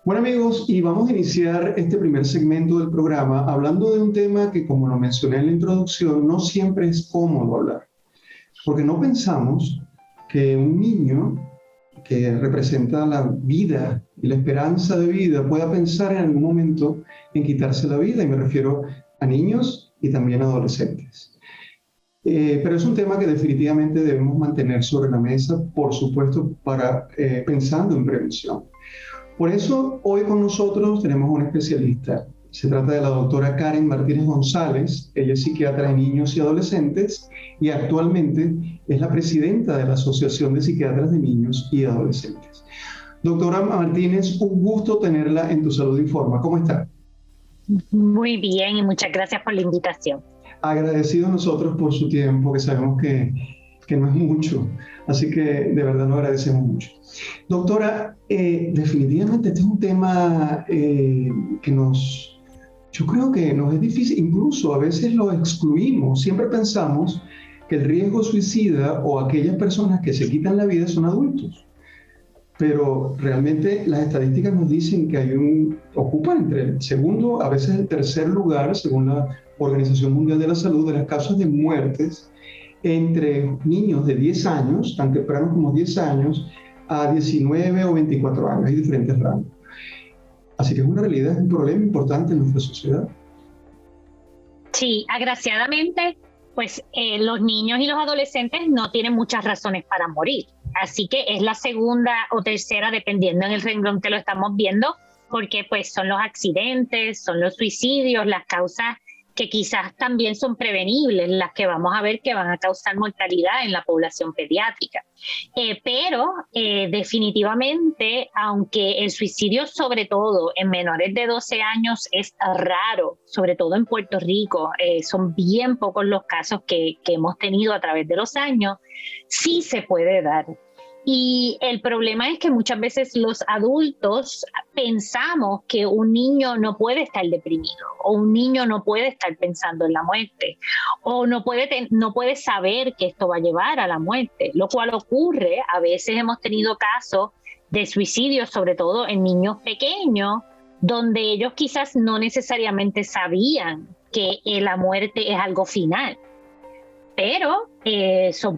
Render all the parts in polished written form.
Bueno amigos, y vamos a iniciar este primer segmento del programa hablando de un tema que, como lo mencioné en la introducción, no siempre es cómodo hablar, porque no pensamos que un niño que representa la vida y la esperanza de vida pueda pensar en algún momento en quitarse la vida, y me refiero a niños y también a adolescentes. Pero es un tema que definitivamente debemos mantener sobre la mesa, por supuesto, pensando en prevención. Por eso, hoy con nosotros tenemos una especialista. Se trata de la doctora Karen Martínez González. Ella es psiquiatra de niños y adolescentes y actualmente es la presidenta de la Asociación de Psiquiatras de Niños y Adolescentes. Doctora Martínez, un gusto tenerla en Tu Salud Informa. ¿Cómo está? Muy bien y muchas gracias por la invitación. Agradecidos nosotros por su tiempo, que sabemos que no es mucho, así que de verdad lo agradecemos mucho. Doctora, definitivamente este es un tema yo creo que nos es difícil, incluso a veces lo excluimos, siempre pensamos que el riesgo suicida o aquellas personas que se quitan la vida son adultos, pero realmente las estadísticas nos dicen que ocupan entre el segundo, a veces el tercer lugar, según la Organización Mundial de la Salud, de las causas de muertes entre niños de 10 años, tan tempranos como 10 años, a 19 o 24 años. Hay diferentes rangos. Así que es una realidad, es un problema importante en nuestra sociedad. Sí, agraciadamente, pues los niños y los adolescentes no tienen muchas razones para morir. Así que es la segunda o tercera, dependiendo en el renglón que lo estamos viendo, porque pues son los accidentes, son los suicidios, las causas que quizás también son prevenibles, las que vamos a ver que van a causar mortalidad en la población pediátrica. Pero definitivamente, aunque el suicidio, sobre todo en menores de 12 años, es raro, sobre todo en Puerto Rico, son bien pocos los casos que hemos tenido a través de los años, sí se puede dar. Y el problema es que muchas veces los adultos pensamos que un niño no puede estar deprimido, o un niño no puede estar pensando en la muerte, o no puede saber que esto va a llevar a la muerte, lo cual ocurre. A veces hemos tenido casos de suicidio, sobre todo en niños pequeños, donde ellos quizás no necesariamente sabían que la muerte es algo final. Pero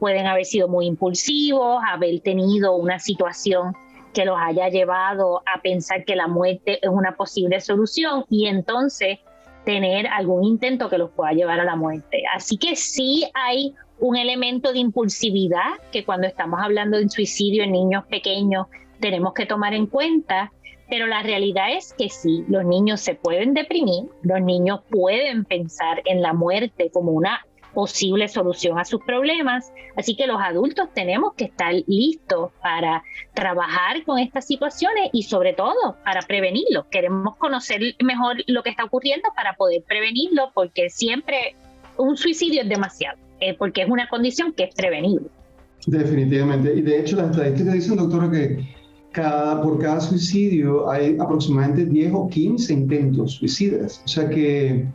pueden haber sido muy impulsivos, haber tenido una situación que los haya llevado a pensar que la muerte es una posible solución y entonces tener algún intento que los pueda llevar a la muerte. Así que sí hay un elemento de impulsividad que cuando estamos hablando de un suicidio en niños pequeños tenemos que tomar en cuenta, pero la realidad es que sí, los niños se pueden deprimir, los niños pueden pensar en la muerte como una posible solución a sus problemas, así que los adultos tenemos que estar listos para trabajar con estas situaciones y sobre todo para prevenirlo. Queremos conocer mejor lo que está ocurriendo para poder prevenirlo, porque siempre un suicidio es demasiado, porque es una condición que es prevenible. Definitivamente, y de hecho las estadísticas dicen, doctora, que por cada suicidio hay aproximadamente 10 o 15 intentos suicidas, o sea que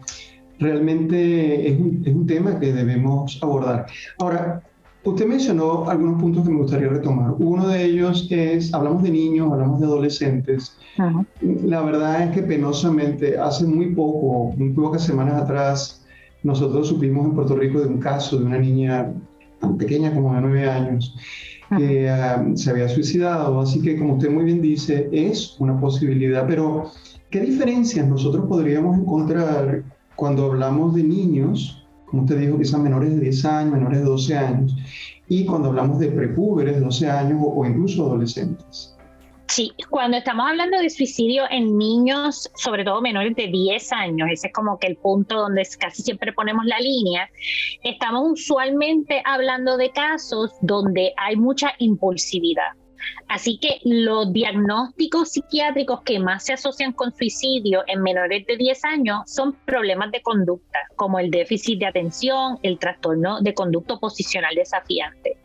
realmente es un tema que debemos abordar. Ahora, usted mencionó algunos puntos que me gustaría retomar. Uno de ellos es, hablamos de niños, hablamos de adolescentes. Uh-huh. La verdad es que penosamente, hace muy pocas semanas atrás, nosotros supimos en Puerto Rico de un caso de una niña tan pequeña como de 9 años que se había suicidado. Así que, como usted muy bien dice, es una posibilidad. Pero, ¿qué diferencias nosotros podríamos encontrar cuando hablamos de niños, como usted dijo, quizás menores de 10 años, menores de 12 años, y cuando hablamos de prepúberes de 12 años o incluso adolescentes? Sí, cuando estamos hablando de suicidio en niños, sobre todo menores de 10 años, ese es como que el punto donde casi siempre ponemos la línea, estamos usualmente hablando de casos donde hay mucha impulsividad. Así que los diagnósticos psiquiátricos que más se asocian con suicidio en menores de 10 años son problemas de conducta, como el déficit de atención, el trastorno de conducta oposicional desafiante,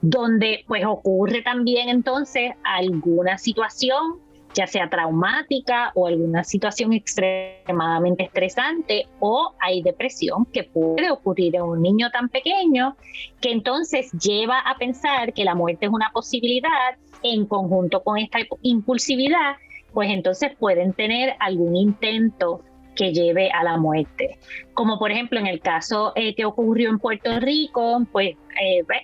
donde pues ocurre también entonces alguna situación, ya sea traumática o alguna situación extremadamente estresante, o hay depresión que puede ocurrir en un niño tan pequeño que entonces lleva a pensar que la muerte es una posibilidad en conjunto con esta impulsividad. pues entonces pueden tener algún intento que lleve a la muerte. Como por ejemplo en el caso que ocurrió en Puerto Rico, pues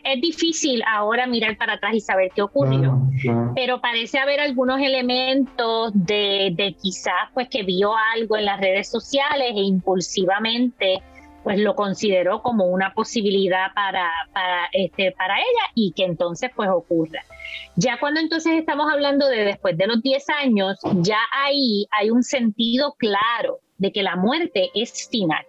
es difícil ahora mirar para atrás y saber qué ocurrió, claro. Pero parece haber algunos elementos de quizás pues que vio algo en las redes sociales e impulsivamente pues lo consideró como una posibilidad para ella y que entonces pues ocurra. Ya cuando entonces estamos hablando de después de los 10 años, ya ahí hay un sentido claro de que la muerte es final.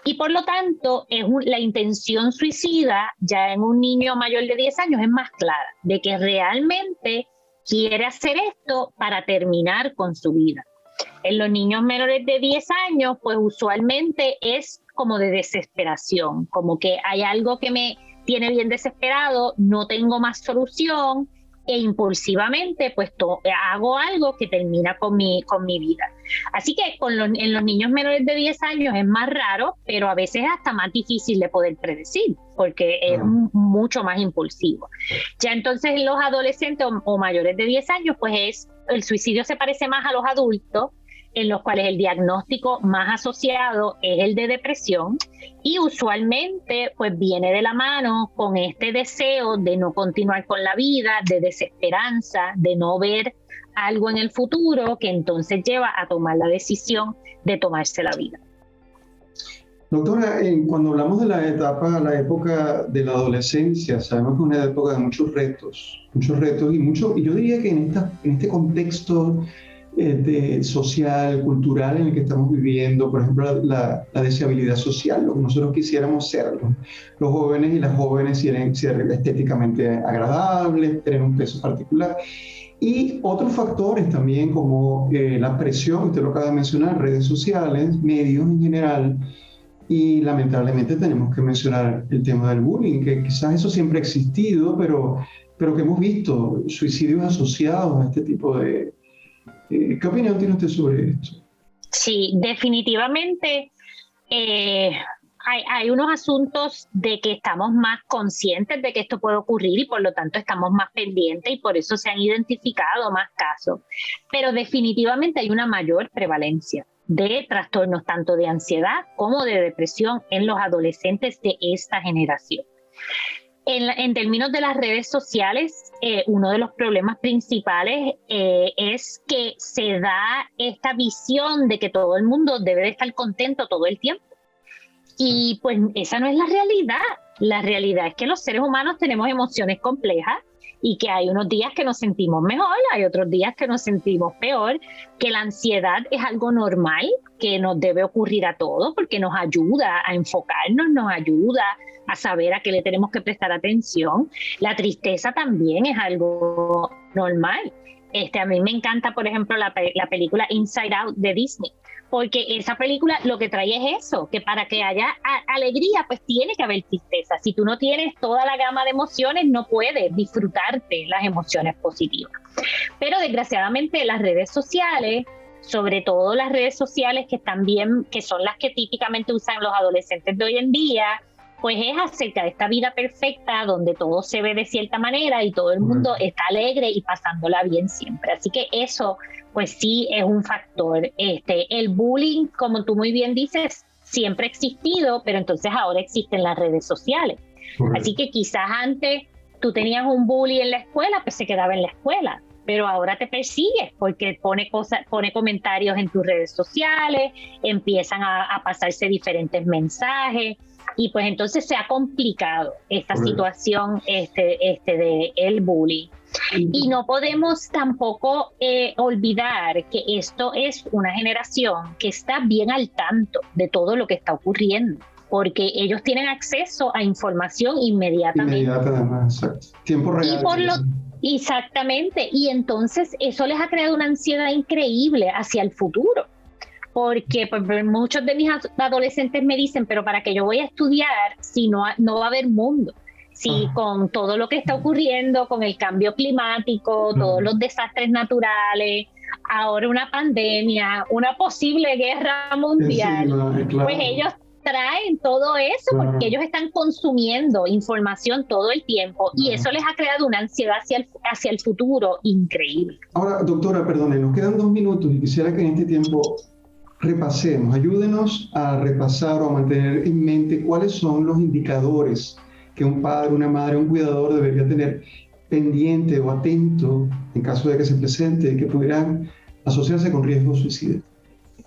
Y por lo tanto, la intención suicida ya en un niño mayor de 10 años es más clara, de que realmente quiere hacer esto para terminar con su vida. En los niños menores de 10 años, pues usualmente es como de desesperación, como que hay algo que me tiene bien desesperado, no tengo más solución e impulsivamente pues hago algo que termina con mi vida. Así que en los niños menores de 10 años es más raro, pero a veces es hasta más difícil de poder predecir, porque es mucho más impulsivo. Ya entonces en los adolescentes o mayores de 10 años, pues el suicidio se parece más a los adultos, en los cuales el diagnóstico más asociado es el de depresión y usualmente pues viene de la mano con este deseo de no continuar con la vida, de desesperanza, de no ver algo en el futuro que entonces lleva a tomar la decisión de tomarse la vida. Doctora, cuando hablamos de la época de la adolescencia, sabemos que es una época de muchos retos y yo diría que en este contexto social, cultural en el que estamos viviendo, por ejemplo, la deseabilidad social, lo que nosotros quisiéramos ser, los jóvenes y las jóvenes quieren ser estéticamente agradables, tener un peso particular. Y otros factores también como la presión, usted lo acaba de mencionar, redes sociales, medios en general, y lamentablemente tenemos que mencionar el tema del bullying, que quizás eso siempre ha existido, pero que hemos visto suicidios asociados a este tipo de... ¿Qué opinión tiene usted sobre esto? Sí, definitivamente hay unos asuntos de que estamos más conscientes de que esto puede ocurrir y por lo tanto estamos más pendientes y por eso se han identificado más casos. Pero definitivamente hay una mayor prevalencia de trastornos tanto de ansiedad como de depresión en los adolescentes de esta generación. En términos de las redes sociales, uno de los problemas principales es que se da esta visión de que todo el mundo debe de estar contento todo el tiempo. Y pues esa no es la realidad. La realidad es que los seres humanos tenemos emociones complejas y que hay unos días que nos sentimos mejor, hay otros días que nos sentimos peor, que la ansiedad es algo normal, que nos debe ocurrir a todos porque nos ayuda a enfocarnos, nos ayuda a saber a qué le tenemos que prestar atención. La tristeza también es algo normal. A mí me encanta, por ejemplo, la película Inside Out de Disney, porque esa película lo que trae es eso, que para que haya alegría, pues tiene que haber tristeza. Si tú no tienes toda la gama de emociones, no puedes disfrutarte las emociones positivas. Pero desgraciadamente las redes sociales, sobre todo las redes sociales que son las que típicamente usan los adolescentes de hoy en día, pues es acerca de esta vida perfecta donde todo se ve de cierta manera y todo el mundo está alegre y pasándola bien siempre. Así que eso, pues sí es un factor. El bullying, como tú muy bien dices, siempre ha existido, pero entonces ahora existen las redes sociales. Así que quizás antes tú tenías un bully en la escuela, pues se quedaba en la escuela. Pero ahora te persigues porque pone comentarios en tus redes sociales, empiezan a pasarse diferentes mensajes. Y pues entonces se ha complicado esta situación de el bullying. Y no podemos tampoco olvidar que esto es una generación que está bien al tanto de todo lo que está ocurriendo, porque ellos tienen acceso a información inmediatamente. Exacto. Tiempo real. Exactamente. Y entonces eso les ha creado una ansiedad increíble hacia el futuro. Porque pues, muchos de mis adolescentes me dicen, pero ¿para qué yo voy a estudiar si no va a haber mundo? Si con todo lo que está ocurriendo, con el cambio climático, todos los desastres naturales, ahora una pandemia, una posible guerra mundial, claro. Pues distraen todo eso porque ellos están consumiendo información todo el tiempo y eso les ha creado una ansiedad hacia el futuro increíble. Ahora, doctora, perdone, nos quedan 2 minutos y quisiera que en este tiempo repasemos, ayúdenos a repasar o a mantener en mente cuáles son los indicadores que un padre, una madre, un cuidador debería tener pendiente o atento en caso de que se presente, que pudieran asociarse con riesgo suicida.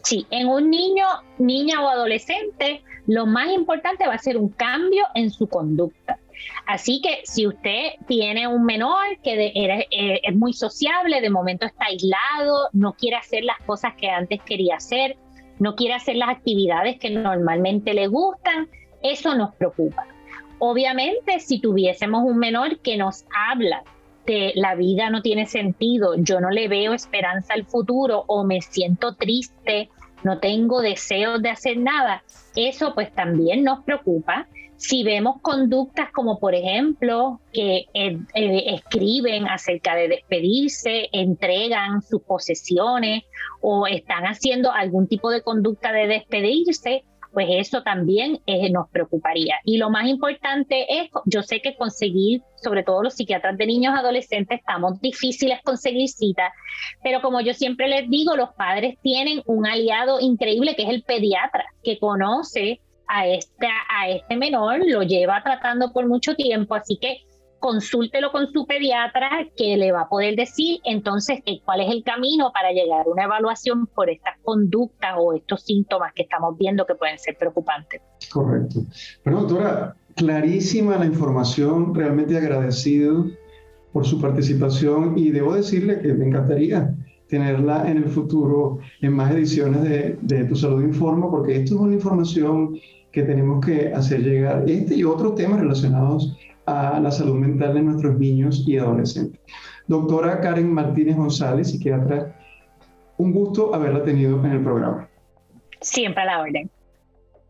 Sí, en un niño, niña o adolescente, lo más importante va a ser un cambio en su conducta. Así que si usted tiene un menor que es muy sociable, de momento está aislado, no quiere hacer las cosas que antes quería hacer, no quiere hacer las actividades que normalmente le gustan, eso nos preocupa. Obviamente, si tuviésemos un menor que nos habla de la vida no tiene sentido, yo no le veo esperanza al futuro o me siento triste, no tengo deseos de hacer nada, eso pues también nos preocupa. Si vemos conductas como por ejemplo que escriben acerca de despedirse, entregan sus posesiones o están haciendo algún tipo de conducta de despedirse, pues eso también nos preocuparía. Y lo más importante es, yo sé que conseguir, sobre todo los psiquiatras de niños y adolescentes, estamos difíciles conseguir citas, pero como yo siempre les digo, los padres tienen un aliado increíble que es el pediatra, que conoce a este menor, lo lleva tratando por mucho tiempo, así que consúltelo con su pediatra que le va a poder decir entonces cuál es el camino para llegar a una evaluación por estas conductas o estos síntomas que estamos viendo que pueden ser preocupantes. Correcto. Bueno, doctora, clarísima la información, realmente agradecido por su participación y debo decirle que me encantaría tenerla en el futuro en más ediciones de Tu Salud Informa, porque esto es una información que tenemos que hacer llegar, y otros temas relacionados a la salud mental de nuestros niños y adolescentes. Doctora Karen Martínez González, psiquiatra, un gusto haberla tenido en el programa. Siempre a la orden.